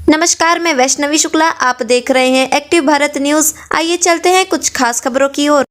नमस्कार, मैं वैष्णवी शुक्ला। आप देख रहे हैं एक्टिव भारत न्यूज। आइए चलते हैं कुछ खास खबरों की ओर।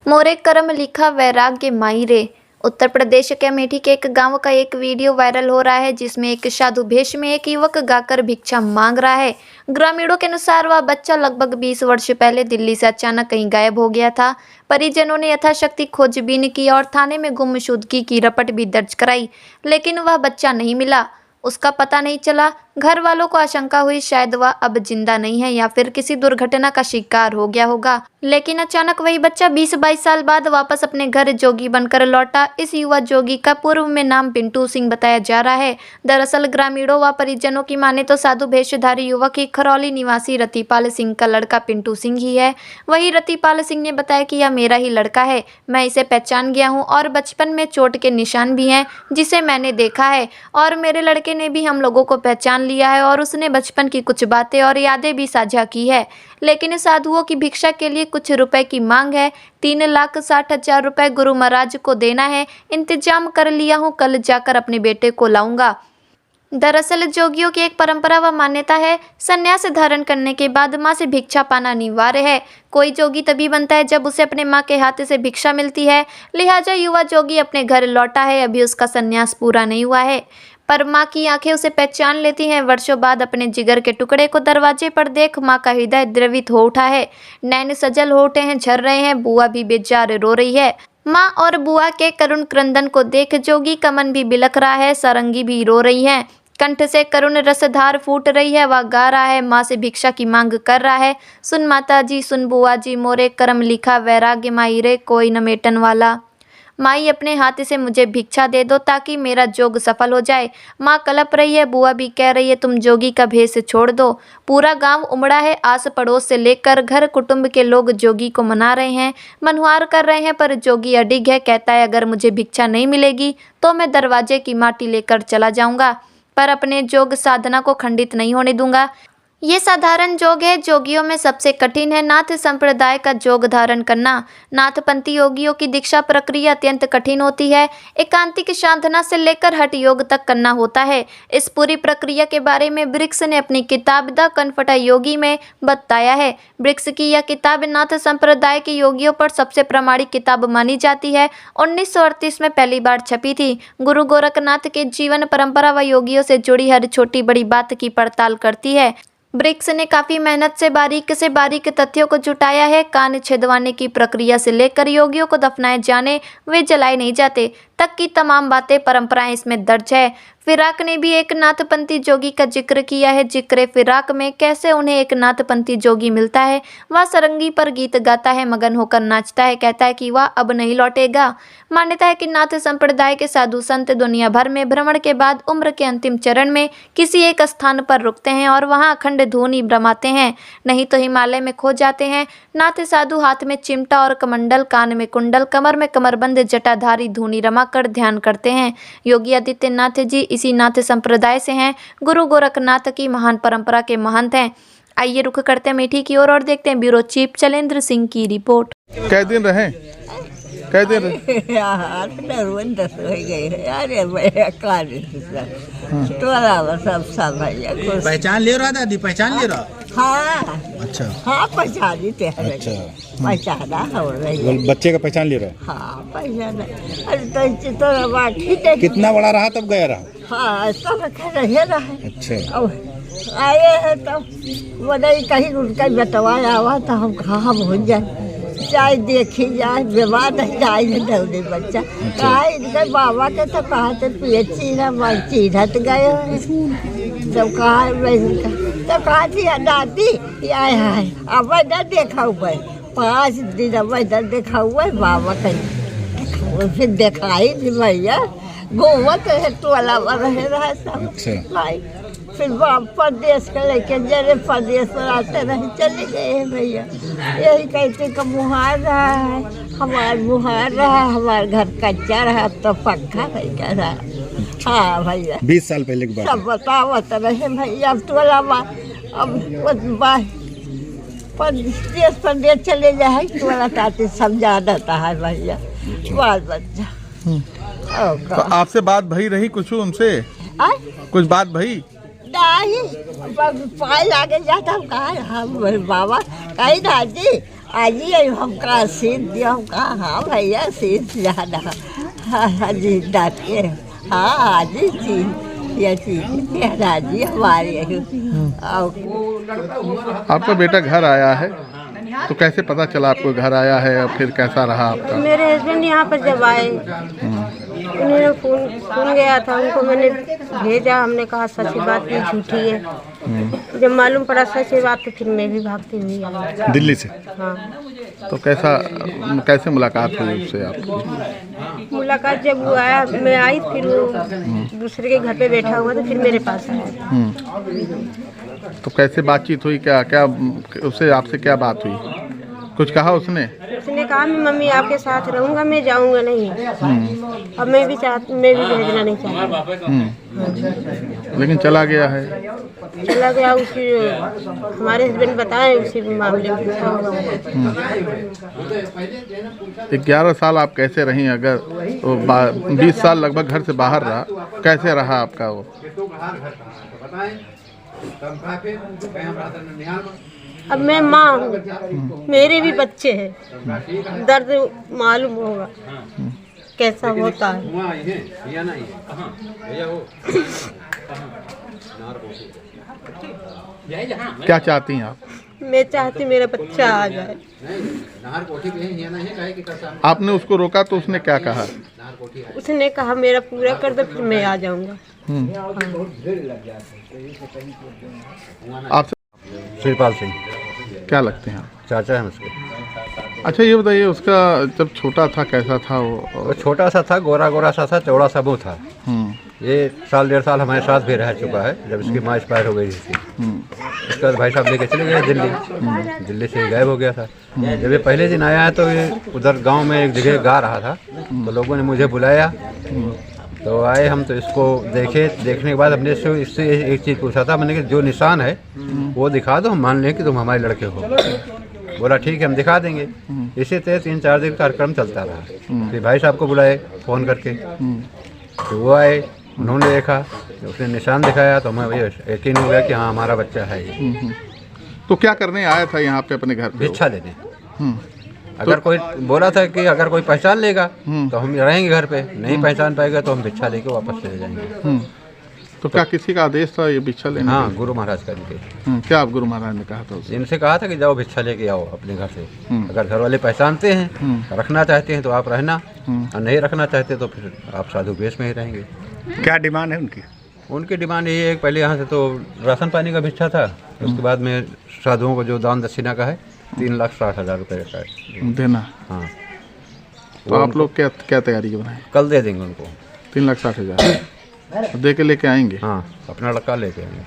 मोरे कर्म लिखा वैराग्य माई रे। उत्तर प्रदेश के अमेठी के एक गांव का एक वीडियो वायरल हो रहा है, जिसमें एक साधु भेष में एक युवक गाकर भिक्षा मांग रहा है। ग्रामीणों के अनुसार वह बच्चा लगभग 20 वर्ष पहले दिल्ली से अचानक कहीं गायब हो गया था। परिजनों ने यथाशक्ति खोजबीन की और थाने में गुमशुदगी की रिपोर्ट भी दर्ज कराई, लेकिन वह बच्चा नहीं मिला। उसका पता नहीं चला। घर वालों को आशंका हुई शायद वह अब जिंदा नहीं है या फिर किसी दुर्घटना का शिकार हो गया होगा। लेकिन अचानक वही बच्चा 20-22 साल बाद वापस अपने घर जोगी बनकर लौटा। इस युवा जोगी का पूर्व में नाम पिंटू सिंह बताया जा रहा है। दरअसल ग्रामीणों व परिजनों की माने तो साधु भेषधारी युवक ही खरौली निवासी रतिपाल सिंह का लड़का पिंटू सिंह ही है। वही रतिपाल सिंह ने बताया कि यह मेरा ही लड़का है, मैं इसे पहचान गया हूँ और बचपन में चोट के निशान भी हैं जिसे मैंने देखा है, और मेरे लड़के ने भी हम लोगों को पहचान लिया है और उसने बचपन की कुछ बातें और यादें भी साझा की है। लेकिन साधुओं की भिक्षा के लिए कुछ रुपए की मांग है। 3,60,000 रुपए गुरु महाराज को देना है। इंतजाम कर लिया हूँ, कल जाकर अपने बेटे को लाऊंगा। दरअसल जोगियों की एक परंपरा व मान्यता है, संन्यास धारण करने के बाद माँ से भिक्षा पाना अनिवार्य है। कोई जोगी तभी बनता है जब उसे अपने माँ के हाथ से भिक्षा मिलती है। लिहाजा युवा जोगी अपने घर लौटा है। अभी उसका संन्यास पूरा नहीं हुआ है, पर माँ की आंखें उसे पहचान लेती हैं। वर्षों बाद अपने जिगर के टुकड़े को दरवाजे पर देख माँ का हृदय द्रवित हो उठा है। नैन सजल हो उठे हैं, झर रहे हैं। बुआ भी बेजार रो रही है। माँ और बुआ के करुण क्रंदन को देख जोगी का मन भी बिलख रहा है। सारंगी भी रो रही है, कंठ से करुण रसधार फूट रही है। वह गा रहा है, माँ से भिक्षा की मांग कर रहा है। सुन माता जी, सुन बुआ जी, मोरे कर्म लिखा वैराग्य माई रे, कोई न मेटन वाला। माई अपने हाथ से मुझे भिक्षा दे दो ताकि मेरा जोग सफल हो जाए। माँ कलप रही है, बुआ भी कह रही है तुम जोगी का भेष छोड़ दो। पूरा गांव उमड़ा है, आस पड़ोस से लेकर घर कुटुंब के लोग जोगी को मना रहे हैं, मनुहार कर रहे हैं, पर जोगी अडिग है। कहता है अगर मुझे भिक्षा नहीं मिलेगी तो मैं दरवाजे की माटी लेकर चला जाऊंगा, पर अपने जोग साधना को खंडित नहीं होने दूंगा। ये साधारण जोग है, जोगियों में सबसे कठिन है नाथ संप्रदाय का जोग धारण करना। नाथपंथी योगियों की दीक्षा प्रक्रिया अत्यंत कठिन होती है। एकांतिक साधना से लेकर हठ योग तक करना होता है। इस पूरी प्रक्रिया के बारे में ब्रिक्स ने अपनी किताब द कनफटा योगी में बताया है। ब्रिक्स की यह किताब नाथ संप्रदाय के योगियों पर सबसे प्रामाणिक किताब मानी जाती है। 1938 में पहली बार छपी थी। गुरु गोरखनाथ के जीवन परंपरा व योगियों से जुड़ी हर छोटी बड़ी बात की पड़ताल करती है। ब्रिक्स ने काफ़ी मेहनत से बारीक तथ्यों को जुटाया है। कान छेदवाने की प्रक्रिया से लेकर योगियों को दफनाए जाने, वे जलाए नहीं जाते, तक की तमाम बातें परंपराएं इसमें दर्ज है। फिराक ने भी एक नाथपंथी जोगी का जिक्र किया है। जिक्र फिराक में कैसे उन्हें एक नाथपंथी जोगी मिलता है। वह सरंगी पर गीत गाता है, मगन होकर नाचता है, कहता है कि वह अब नहीं लौटेगा। मान्यता है कि नाथ संप्रदाय के साधु संत दुनिया भर में भ्रमण के बाद उम्र के अंतिम चरण में किसी एक स्थान पर रुकते हैं और वहाँ अखंड धूनी रमाते हैं, नहीं तो हिमालय में खो जाते हैं। नाथ साधु हाथ में चिमटा और कमंडल, कान में कुंडल, कमर में कमरबंद, जटाधारी धूनी रमा कर ध्यान करते हैं। योगी आदित्यनाथ जी इसी नाथ संप्रदाय से हैं। गुरु गोरखनाथ की महान परंपरा के महंत हैं। आइए रुख करते हैं अमेठी की ओर और देखते हैं ब्यूरो चीफ चलेंद्र सिंह की रिपोर्ट। कै दिन रहे? कै दिन रहे? पहचान ले रहा दादी, पहचान ले रहा? हाँ अच्छा हाँ, पहचानी थे। अच्छा पहचाना हो रही। बच्चे का पहचान ले रहा? हाँ पहचाना। अरे तो बात ठीक है। कितना बड़ा रहा तब गया रहा? हाँ सब रहे रहे। अच्छा अब आए हैं तो बोले कहीं उनका बतवाया हुआ तो हम कहाँ भूल जाए, चाहे देखी जाए, विवाद जाए दौड़े बच्चा। कहा इनके बाबा के तो कहा थे चीरत गए जब कहा तो कहा थी दादी आए हाय अब इधर देखा हुआ है, 5 दिन अब इधर देखा हुआ है बाबा कहीं। फिर दिखाई थी भैया घूमत है टोला रहे रहा सब। फिर प्रदेश के लेके जरे प्रदेश पर आते रहे चले गए भैया। यही कहते कि मुहार रहा है, हमारा मुहार रहा, हमारा घर कच्चा रहा तो पक्का नहीं कर रहा। हाँ भैया 20 साल पहले की बात सब बतावत रहे भैया। अब टोला अब प्रदेश चले जाए टोला ताते समझा देता है भैया बाल बच्चा। तो आपसे बात भई रही कुछ उनसे? कुछ बात भई? नहीं पाए लागे जाता हम कहा हम बाबा कही दादी आइए हम कहा सीट दिया हम कहा हाँ भैया सीट जाना हाँ जी डाके हाँ हाजी जी ये चीज राजी हमारी आपका बेटा घर आया है तो कैसे पता चला आपको घर आया है और फिर कैसा रहा आपका? मेरे हस्बैंड यहाँ पर जब आए उन्होंने फोन गया था उनको, मैंने भेजा, हमने कहा सच्ची बात नहीं झूठी है। जब मालूम पड़ा सच्ची बात तो फिर मैं भी भागती हुई आई दिल्ली से। हाँ। तो कैसे मुलाकात हुई उससे आपकी? मुलाकात जब वो आया मैं आई, फिर वो दूसरे के घर पे बैठा हुआ तो फिर मेरे पास आया। तो कैसे बातचीत हुई? क्या उससे आपसे क्या बात हुई? कुछ कहा उसने? उसने कहा मैं मम्मी आपके साथ रहूँगा, मैं जाऊँगा नहीं। अब मैं भी भेजना नहीं चाहती। लेकिन चला गया है। चला गया उसी, हमारे हस्बैंड बताए उसी मामले में। 11 साल आप कैसे रही? अगर 20 साल लगभग घर से बाहर रहा, कैसे रहा आपका वो? अब मैं माँ हूँ, मेरे भी बच्चे हैं, दर्द मालूम होगा कैसा होता है। क्या चाहती हैं आप? मैं चाहती मेरा बच्चा आ जाए। आपने उसको रोका तो उसने क्या कहा? उसने कहा मेरा पूरा कर दो फिर मैं आ जाऊंगा। आपसे शिवपाल सिंह क्या लगते हैं आप? चाचा है उसके। अच्छा ये बताइए, उसका जब छोटा था कैसा था वो? वो छोटा सा था, गोरा गोरा सा था, चौड़ा सा मुँह था। ये 1.5 साल हमारे साथ भी रह चुका है। जब इसकी माँ एक्सपायर हो गई थी उसके बाद भाई साहब लेके चले गए दिल्ली। दिल्ली से गायब हो गया था। जब ये पहले दिन आया है तो ये उधर गांव में एक जगह गा रहा था, तो लोगों ने मुझे बुलाया, तो आए हम, तो इसको देखने के बाद हमने इससे एक चीज़ पूछा था मैंने कि जो निशान है वो दिखा दो, हम मान लें कि तुम हमारे लड़के हो। बोला ठीक है हम दिखा देंगे। इसी तरह 3-4 दिन कार्यक्रम चलता रहा। फिर भाई साहब को बुलाए फ़ोन करके, तो वो आए, उन्होंने देखा, उसने निशान दिखाया तो हमें यकीन हो गया कि हाँ हमारा बच्चा है ये। तो क्या करने आया था यहाँ पे अपने घर पे? भिक्षा लेने। अगर कोई बोला था कि अगर कोई पहचान लेगा तो हम रहेंगे घर पे, नहीं पहचान पाएगा तो हम भिक्षा लेके वापस चले जाएंगे। तो क्या किसी का आदेश था ये भिक्षा लेने? हाँ, गुरु महाराज का इनके। क्या आप गुरु महाराज ने कहा था उसे? इनसे कहा था कि जाओ भिक्षा लेके आओ अपने घर से। अगर घर वाले पहचानते हैं, रखना चाहते हैं तो आप रहना, और नहीं रखना चाहते तो फिर आप साधु वेश में ही रहेंगे। क्या डिमांड है उनकी? उनकी डिमांड ये है, पहले यहाँ से तो राशन पानी का भिक्षा था, उसके बाद में साधुओं को जो दान दक्षिणा का है 3,60,000 रुपये का है देना। हाँ, तो आप लोग क्या तैयारी बनाए? कल दे देंगे उनको 3,60,000 दे के लेके आएंगे। हाँ, अपना लड़का लेके आएंगे।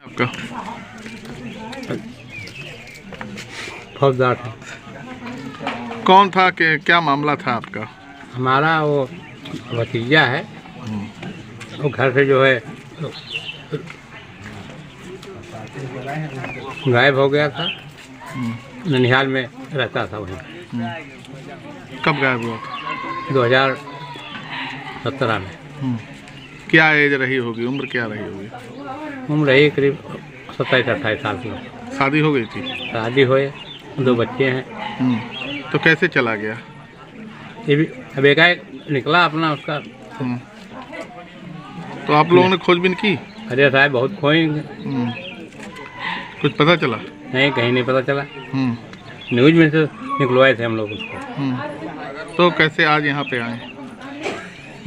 आपका फौजदार था। कौन था कि क्या मामला था आपका? हमारा वो भतीजा है, वो घर से जो है गायब हो गया था। ननिहाल में रहता था वहीं। कब गायब हुआ था? 2017 में। क्या एज रही होगी, उम्र क्या रही होगी? उम्र रही करीब 27-28 साल की। शादी हो गई थी? शादी हुए, 2 बच्चे हैं। तो कैसे चला गया? ये भी अब एकाएक निकला अपना उसका। तो आप लोगों ने खोजबीन की? अरे साहब बहुत खोएंगे, कुछ पता चला? नहीं, कहीं नहीं पता चला। न्यूज में से निकलवाए थे हम लोग उसको। तो कैसे आज यहाँ पे आए?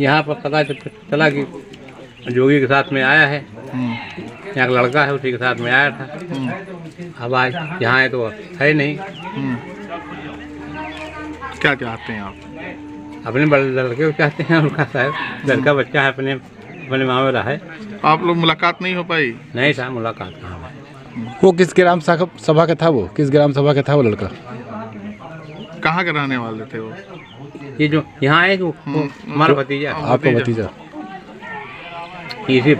यहाँ पर पता चला कि जोगी के साथ में आया है, यहाँ का लड़का है, उसी के साथ में आया था। अब आज यहाँ है तो है नहीं। क्या चाहते हैं आप? अपने बड़े लड़के को चाहते हैं, उनका साहब लड़का बच्चा है, अपने माँ में रहा है। आप लोग मुलाकात नहीं हो पाई? नहीं साहब, मुलाकात कहाँ है। वो किस ग्राम सभा का था? वो किस ग्राम सभा का था वो लड़का? कहाँ के रहने वाले थे वो? ये जो यहाँ है वो हमारा भतीजा है। आपका भतीजा? इसी